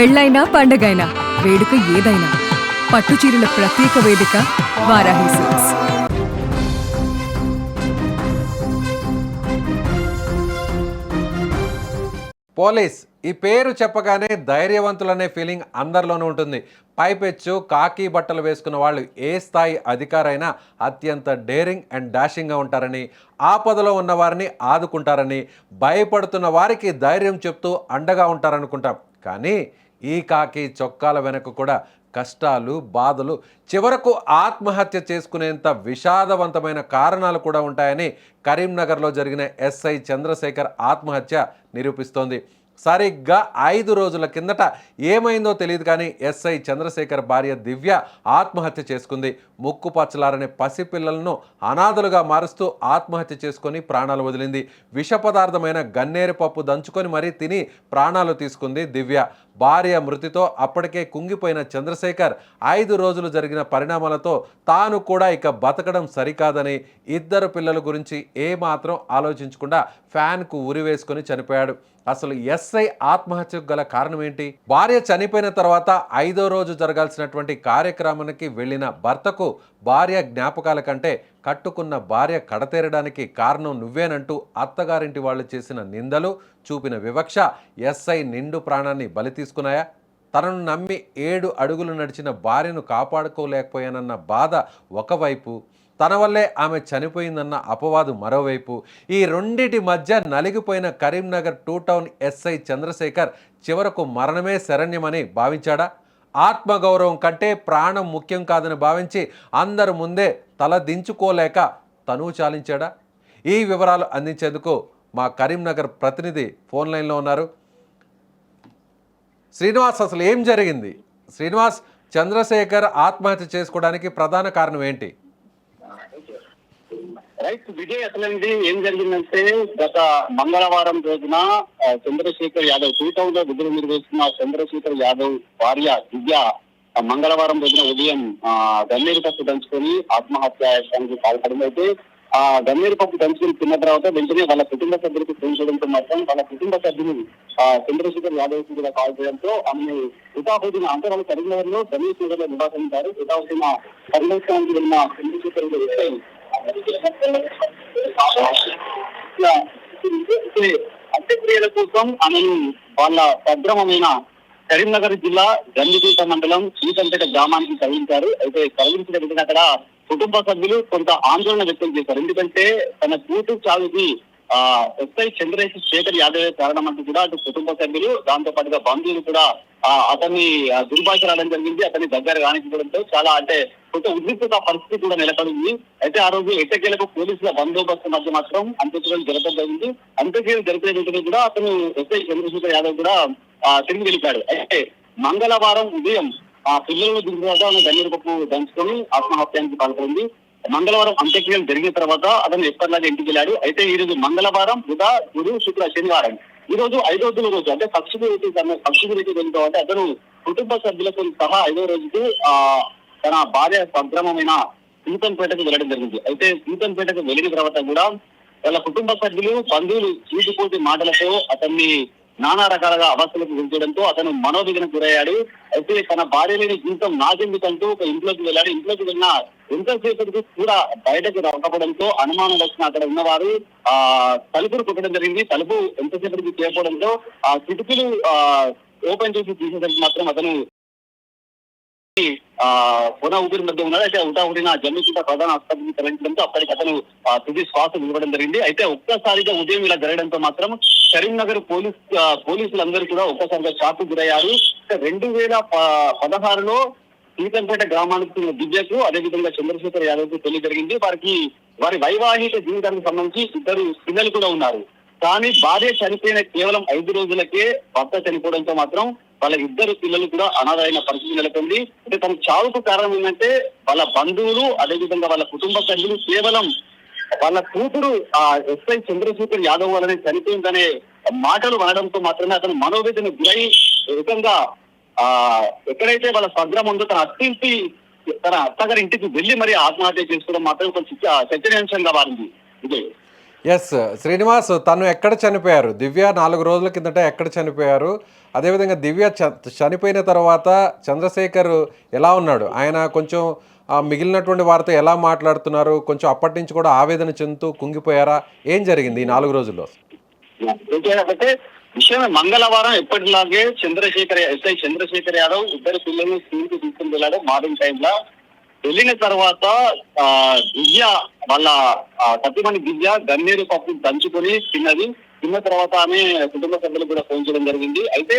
పెళ్ళైనా పండగైనా వేడుక ఏదైనా పట్టుచీరల ప్రత్యేక వేదిక వారాహి సిల్క్స్. పోలీస్ ఈ పేరు చెప్పగానే ధైర్యవంతులనే ఫీలింగ్ అందరిలోనూ ఉంటుంది. పైపెచ్చు కాకి బట్టలు వేసుకున్న వాళ్ళు ఏ స్థాయి అధికారైనా అత్యంత డేరింగ్ అండ్ డాషింగ్గా ఉంటారని, ఆపదలో ఉన్న వారిని ఆదుకుంటారని, భయపడుతున్న వారికి ధైర్యం చెప్తూ అండగా ఉంటారనుకుంటాం. కానీ ఈ కాకి చొక్కాల వెనక కూడా కష్టాలు, బాధలు, చివరకు ఆత్మహత్య చేసుకునేంత విషాదవంతమైన కారణాలు కూడా ఉంటాయని కరీంనగర్లో జరిగిన ఎస్ఐ చంద్రశేఖర్ ఆత్మహత్య నిరూపిస్తోంది. సరిగ్గా 5 రోజుల కిందట ఏమైందో తెలియదు కానీ ఎస్ఐ చంద్రశేఖర్ భార్య దివ్య ఆత్మహత్య చేసుకుంది. ముక్కు పచ్చలారనే పసిపిల్లలను అనాథలుగా మారుస్తూ ఆత్మహత్య చేసుకొని ప్రాణాలు వదిలింది. విష పదార్థమైన గన్నేరు పప్పు దంచుకొని మరీ తిని ప్రాణాలు తీసుకుంది దివ్య. భార్య మృతితో అప్పటికే కుంగిపోయిన చంద్రశేఖర్ 5 రోజులు జరిగిన పరిణామాలతో తాను కూడా ఇక బతకడం సరికాదని, ఇద్దరు పిల్లల గురించి ఏమాత్రం ఆలోచించకుండా ఫ్యాన్కు ఉరివేసుకొని చనిపోయాడు. అసలు ఎస్ఐ ఆత్మహత్యకు గల కారణం ఏంటి? భార్య చనిపోయిన తర్వాత 5వ రోజు జరగాల్సినటువంటి కార్యక్రమానికి వెళ్ళిన భర్తకు భార్య జ్ఞాపకాల కంటే కట్టుకున్న భార్య కడతేరడానికి కారణం నువ్వేనంటూ అత్తగారింటి వాళ్ళు చేసిన నిందలు, చూపిన వివక్ష ఎస్ఐ నిండు ప్రాణాన్ని బలి తీసుకున్నాయా? తనను నమ్మి 7 అడుగులు నడిచిన భార్యను కాపాడుకోలేకపోయానన్న బాధ ఒకవైపు, తన వల్లే ఆమె చనిపోయిందన్న అపవాదు మరోవైపు. ఈ రెండిటి మధ్య నలిగిపోయిన కరీంనగర్ 2 టౌన్ ఎస్ఐ చంద్రశేఖర్ చివరకు మరణమే శరణ్యమని భావించాడా? ఆత్మగౌరవం కంటే ప్రాణం ముఖ్యం కాదని భావించి అందరి ముందే తల దించుకోలేక తనువు చాలించాడా? ఈ వివరాలు అందించేందుకు మా కరీంనగర్ ప్రతినిధి ఫోన్ లైన్లో ఉన్నారు. శ్రీనివాస్, అసలు ఏం జరిగింది? శ్రీనివాస్, చంద్రశేఖర్ ఆత్మహత్య చేసుకోవడానికి ప్రధాన కారణం ఏంటి? రైట్ విజయ్, అసలండి ఏం జరిగిందంటే గత మంగళవారం రోజున చంద్రశేఖర్ యాదవ్ 2 టౌన్ లో విధులు నిర్వహిస్తున్న చంద్రశేఖర్ యాదవ్ భార్య దివ్య మంగళవారం రోజున ఉదయం గన్నేరు పప్పు దంచుకొని ఆత్మహత్యానికి పాల్పడింది. అయితే ఆ గన్నేరు పప్పు దంచుకొని తిన్న తర్వాత వెంటనే వాళ్ళ కుటుంబ సభ్యులకు ఫోన్ చేయడంతో మాత్రం వాళ్ళ కుటుంబ సభ్యులు చంద్రశేఖర్ యాదవ్ కి కూడా కాల్ చేయడంతో ఆమె హుటాహుటిన, అంటే వాళ్ళు కరీంనగర్ లో గణేష్ లో నివాసించారు. హుటాహుటిన పరిణామానికి వెళ్ళిన చంద్రశేఖర్ అంత్యక్రియల కోసం ఆమెను వాళ్ళ భద్రమైన కరీంనగర్ జిల్లా గండిపేట మండలం శ్రీకంపేట గ్రామానికి తరలించారు. అయితే తరలించిన వెంటనే అక్కడ కుటుంబ సభ్యులు కొంత ఆందోళన వ్యక్తం చేశారు. ఎందుకంటే తన కూతురు చావుకి ఎస్ఐ చంద్రశేఖర్ యాదవ్ కారణం అంటూ కూడా అటు కుటుంబ సభ్యులు, దాంతో పాటుగా బంధువులు కూడా అతన్ని దుర్భాషలాడడం జరిగింది. అతన్ని దగ్గర కానికపోవడంతో చాలా కొంత ఉద్రిక్తత పరిస్థితి కూడా నెలకొంది. అయితే ఆ రోజు ఎట్టకేలకు పోలీసుల బందోబస్తు మధ్య మాత్రం అంత్యక్రియలు జరగడం జరిగింది. అంత్యక్రియలు జరిపే వెంటనే కూడా అతను ఎస్ఐ చంద్రశేఖర్ యాదవ్ కూడా తిరిగి వెళ్ళిపోయాడు. అయితే మంగళవారం ఉదయం పిల్లలను దిగిన తర్వాత గన్నేరు పప్పు దంచుకొని ఆత్మహత్యానికి పాల్పడింది. మంగళవారం అంత్యక్రియలు జరిగిన తర్వాత అతను ఎప్పటిలాగా ఇంటికి వెళ్ళాడు. అయితే ఈ రోజు మంగళవారం, బుధ, గురు, శుక్ర, శనివారం ఈ రోజు 5వ రోజు, అంటే పక్షి వెళ్ళిన తర్వాత అతను కుటుంబ సభ్యులతో సహా 5వ రోజుకి తన భార్య స్వగ్రామమైన సీతంపేటకు వెళ్ళడం జరిగింది. అయితే సీతంపేటకు వెళ్ళిన తర్వాత కూడా వాళ్ళ కుటుంబ సభ్యులు, బంధువులు చీటిపోటి మాటలతో అతన్ని నానా రకాలుగా అవస్థలకు గురించడంతో అతను మనోవేదనకు గురయ్యాడు. అయితే తన భార్య లేని జీవితం నాకెందుకంటూ ఒక ఇంట్లోకి వెళ్ళాడు. ఇంట్లోకి వెళ్ళిన ఎంతసేపటికి కూడా బయటకు రాకపోవడంతో అనుమానం వచ్చిన అక్కడ ఉన్నవారు తలుపులు కొట్టడం జరిగింది. తలుపు ఎంతసేపటికి చేయకపోవడంతో ఆ కిటికీలు ఓపెన్ చేసి తీసేసరికి మాత్రం అతను పునః ఊపిరి మధ్య ఉన్నాడు. అయితే ఉటాహుడిన జమ్మికుంట ప్రధాన ఆసుపత్రికి తరలించడంతో అప్పటికి అతను తుది శ్వాస ఇవ్వడం జరిగింది. అయితే ఒక్కసారిగా ఉదయం ఇలా జరగడంతో మాత్రం కరీంనగర్ పోలీసులందరూ కూడా ఒక్కసారిగా షాక్ గురయ్యారు. 2016లో సీతంపేట గ్రామానికి దివ్యకు, అదేవిధంగా చంద్రశేఖర్ యాదవ్ కు పెళ్లి జరిగింది. వారి వైవాహిక జీవితానికి సంబంధించి 2 పిల్లలు కూడా ఉన్నారు. కానీ భార్య చనిపోయిన కేవలం 5 రోజులకే భర్త చనిపోవడంతో మాత్రం వాళ్ళ 2 పిల్లలు కూడా అనాథైన పరిస్థితి నెలకొంది. అంటే తన చావుకు కారణం ఏంటంటే వాళ్ళ బంధువులు, అదేవిధంగా వాళ్ళ కుటుంబ సభ్యులు కేవలం వాళ్ళ కూతురు ఎస్ఐ చంద్రశేఖర్ యాదవ్ వల్లనే చనిపోయిందనే మాటలు అనడంతో మాత్రమే అతను మనోవేదన గురై ఏకంగా ఎక్కడైతే వాళ్ళ స్వగ్రామం ఉందో తన అత్తగారి ఇంటికి వెళ్లి మరి ఆత్మహత్య చేసుకోవడం మాత్రం కొంచెం చర్చనీయాంశంగా మారింది. ఇదే ఎస్ శ్రీనివాస్, తను ఎక్కడ చనిపోయారు? దివ్య 4 రోజుల కిందట ఎక్కడ చనిపోయారు? అదేవిధంగా దివ్య చనిపోయిన తర్వాత చంద్రశేఖర్ ఎలా ఉన్నాడు? ఆయన కొంచెం మిగిలినటువంటి వారితో ఎలా మాట్లాడుతున్నారు? కొంచెం అప్పటి నుంచి కూడా ఆవేదన చెందుతూ కుంగిపోయారా? ఏం జరిగింది ఈ 4 రోజుల్లో? అయితే విషయం మంగళవారం ఎప్పటిలాగే ఎస్ఐ చంద్రశేఖర్ యాదవ్ ఇద్దరు పిల్లల్ని స్కూల్ కి తీసుకుని వెళ్ళాడు మార్నింగ్ టైంలో. వెళ్ళిన తర్వాత దివ్య వాళ్ళ సతీమణి దివ్య గన్నేరు పప్పు దంచుకొని తిన్న తర్వాత ఆమె కుటుంబ సభ్యులకు కూడా ఫోన్ చేయడం జరిగింది. అయితే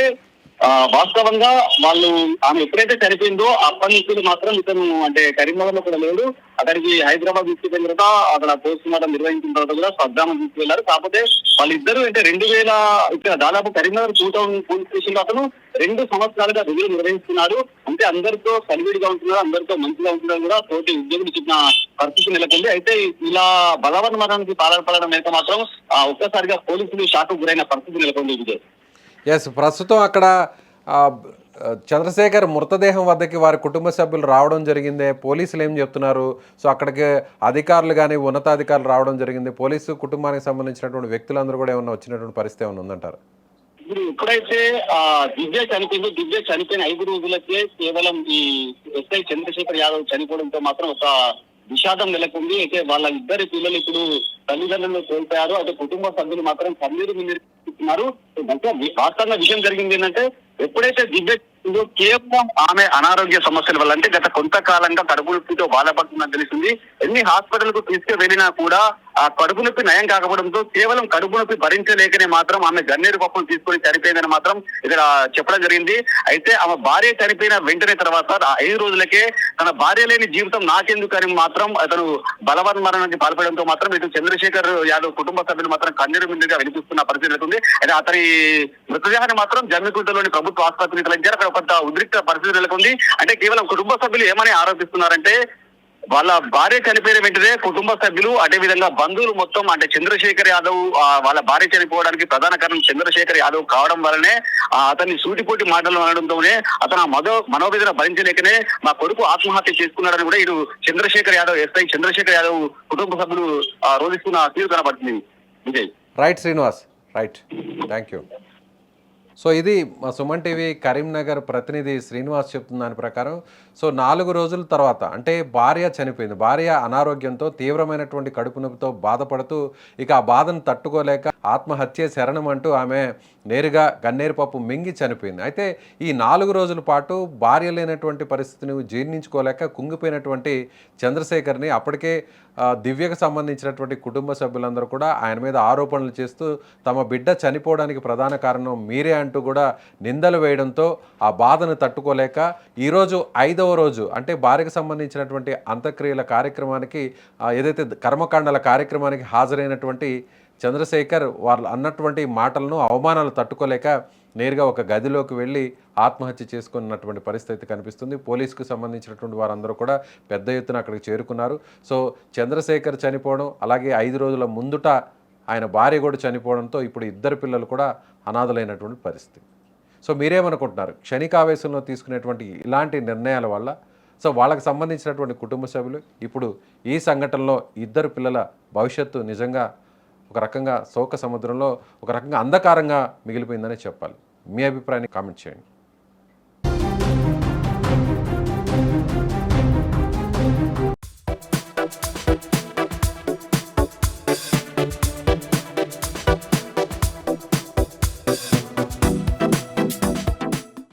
వాస్తవంగా వాళ్ళు ఆమె ఎప్పుడైతే చనిపోయిందో అప్పటి నుంచి మాత్రం ఇతను అంటే కరీంనగర్ లో కూడా లేడు. అక్కడికి హైదరాబాద్ తీసుకెళ్ళిన తర్వాత అక్కడ పోస్ట్ మార్టం నిర్వహించిన తర్వాత కూడా స్వగ్రామం తీసుకెళ్లారు. కాకపోతే వాళ్ళిద్దరూ అంటే 2000 ఇక్కడ దాదాపు కరీంనగర్ 2000 పోలీస్ స్టేషన్ లో అతను 2 సంవత్సరాలుగా విధులు నిర్వహిస్తున్నాడు. అంటే అందరితో కలివిడిగా ఉంటున్నారు, అందరితో మంచిగా ఉంటున్నారు కూడా తోటి ఉద్యోగులు చెప్పిన పరిస్థితి నెలకొంది. అయితే ఇలా బలవన్మరణానికి పాల్పడడం అయితే మాత్రం ఒక్కసారిగా పోలీసులు షాక్ గురైన పరిస్థితి నెలకొంది. విజయ్, ఎస్, ప్రస్తుతం అక్కడ చంద్రశేఖర్ మృతదేహం వద్దకి వారి కుటుంబ సభ్యులు రావడం జరిగింది. పోలీసులు ఏం చెప్తున్నారు? సో అక్కడికి అధికారులు కానీ ఉన్నతాధికారులు రావడం జరిగింది. పోలీసు కుటుంబానికి సంబంధించినటువంటి వ్యక్తులందరూ కూడా ఏమన్నా వచ్చినటువంటి పరిస్థితి ఏమన్నా ఉందంటారు? ఇప్పుడు ఎప్పుడైతే దివ్య చనిపోయిన 5 రోజులకే కేవలం ఈ ఎస్ఐ చంద్రశేఖర్ యాదవ్ చనిపోవడంతో మాత్రం ఒక విషాదం నెలకొంది. అయితే వాళ్ళ ఇద్దరి పిల్లలు ఇప్పుడు తల్లిదండ్రులను కోల్పోయారు. అయితే కుటుంబ సభ్యులు మాత్రం కన్నీరు మిన్నీరుతున్నారు. వాస్తవంగా విషయం జరిగింది ఏంటంటే ఎప్పుడైతే దివ్య కేవలం ఆమె అనారోగ్య సమస్యల వల్ల అంటే గత కొంతకాలంగా కడుపు నొప్పితో బాధపడుతుందని తెలిసింది. ఎన్ని హాస్పిటల్ కు తీసుకువెళ్ళినా కూడా ఆ కడుపు నొప్పి నయం కాకపోవడంతో కేవలం కడుపు నొప్పి భరించలేకనే మాత్రం ఆమె గన్నేరు పప్పును తీసుకొని చనిపోయిందని మాత్రం ఇక్కడ చెప్పడం జరిగింది. అయితే ఆమె భార్య చనిపోయిన వెంటనే తర్వాత 5 రోజులకే తన భార్య లేని జీవితం నాకెందుకని మాత్రం అతను బలవన్మరణానికి పాల్పడడంతో మాత్రం ఇటు చంద్రశేఖర్ యాదవ్ కుటుంబ సభ్యులు మాత్రం కన్నీరు మిన్నీరుగా వినిపిస్తున్న పరిస్థితి నెలకొంది. అయితే అతని మృతదేహాన్ని మాత్రం జమ్మికుంటలోని ప్రభుత్వ ఆసుపత్రికి తరలించారు. అక్కడ కొంత ఉద్రిక్త పరిస్థితి నెలకొంది. అంటే కేవలం కుటుంబ సభ్యులు ఏమని ఆరోపిస్తున్నారంటే వాళ్ళ భార్య చనిపోయిన వెంటనే కుటుంబ సభ్యులు అదే విధంగా బంధువులు మొత్తం అంటే చంద్రశేఖర్ యాదవ్ వాళ్ళ భార్య చనిపోవడానికి ప్రధాన కారణం చంద్రశేఖర్ యాదవ్ కావడం వల్లనే అతన్ని సూటిపోటి మాటలు అనడంతోనే అతను మనోవేదన భరించలేకనే మా కొడుకు ఆత్మహత్య చేసుకున్నాడని కూడా ఇటు చంద్రశేఖర్ యాదవ్ ఎస్ఐ చంద్రశేఖర్ యాదవ్ కుటుంబ సభ్యులు రోధిస్తున్న తీరు కనబడుతుంది. Vijay, right Srinivas, right, thank you. So ఇది మా సుమన్ టీవీ కరీంనగర్ ప్రతినిధి శ్రీనివాస్ చెప్తున్న దాని ప్రకారం. సో 4 రోజుల తర్వాత అంటే భార్య చనిపోయింది. భార్య అనారోగ్యంతో తీవ్రమైనటువంటి కడుపు నొప్పితో బాధపడుతూ ఇక ఆ బాధను తట్టుకోలేక ఆత్మహత్య శరణం అంటూ ఆమె నేరుగా గన్నేరు పప్పు మింగి చనిపోయింది. అయితే ఈ 4 రోజుల పాటు భార్య లేనటువంటి పరిస్థితిని జీర్ణించుకోలేక కుంగిపోయినటువంటి చంద్రశేఖర్ని అప్పటికే దివ్యకు సంబంధించినటువంటి కుటుంబ సభ్యులందరూ కూడా ఆయన మీద ఆరోపణలు చేస్తూ తమ బిడ్డ చనిపోవడానికి ప్రధాన కారణం మీరే అంటూ కూడా నిందలు వేయడంతో ఆ బాధను తట్టుకోలేక ఈరోజు 5వ రోజు అంటే భార్యకు సంబంధించినటువంటి అంత్యక్రియల కార్యక్రమానికి ఏదైతే కర్మకాండల కార్యక్రమానికి హాజరైనటువంటి చంద్రశేఖర్ వాళ్ళు అన్నటువంటి మాటలను అవమానాలు తట్టుకోలేక నేరుగా ఒక గదిలోకి వెళ్ళి ఆత్మహత్య చేసుకున్నటువంటి పరిస్థితి కనిపిస్తుంది. పోలీసుకు సంబంధించినటువంటి వారందరూ కూడా పెద్ద ఎత్తున అక్కడికి చేరుకున్నారు. సో చంద్రశేఖర్ చనిపోవడం అలాగే 5 రోజుల ముందుట ఆయన భార్య కూడా చనిపోవడంతో ఇప్పుడు ఇద్దరు పిల్లలు కూడా అనాథలైనటువంటి పరిస్థితి. సో మీరేమనుకుంటున్నారు? క్షణికావేశంలో తీసుకునేటువంటి ఇలాంటి నిర్ణయాల వల్ల సో వాళ్ళకి సంబంధించినటువంటి కుటుంబ సభ్యులు ఇప్పుడు ఈ సంఘటనలో ఇద్దరు పిల్లల భవిష్యత్తు నిజంగా ఒక రకంగా శోక సముద్రంలో ఒక రకంగా అంధకారంగా మిగిలిపోయిందనే చెప్పాలి. మీ అభిప్రాయాన్ని కామెంట్ చేయండి.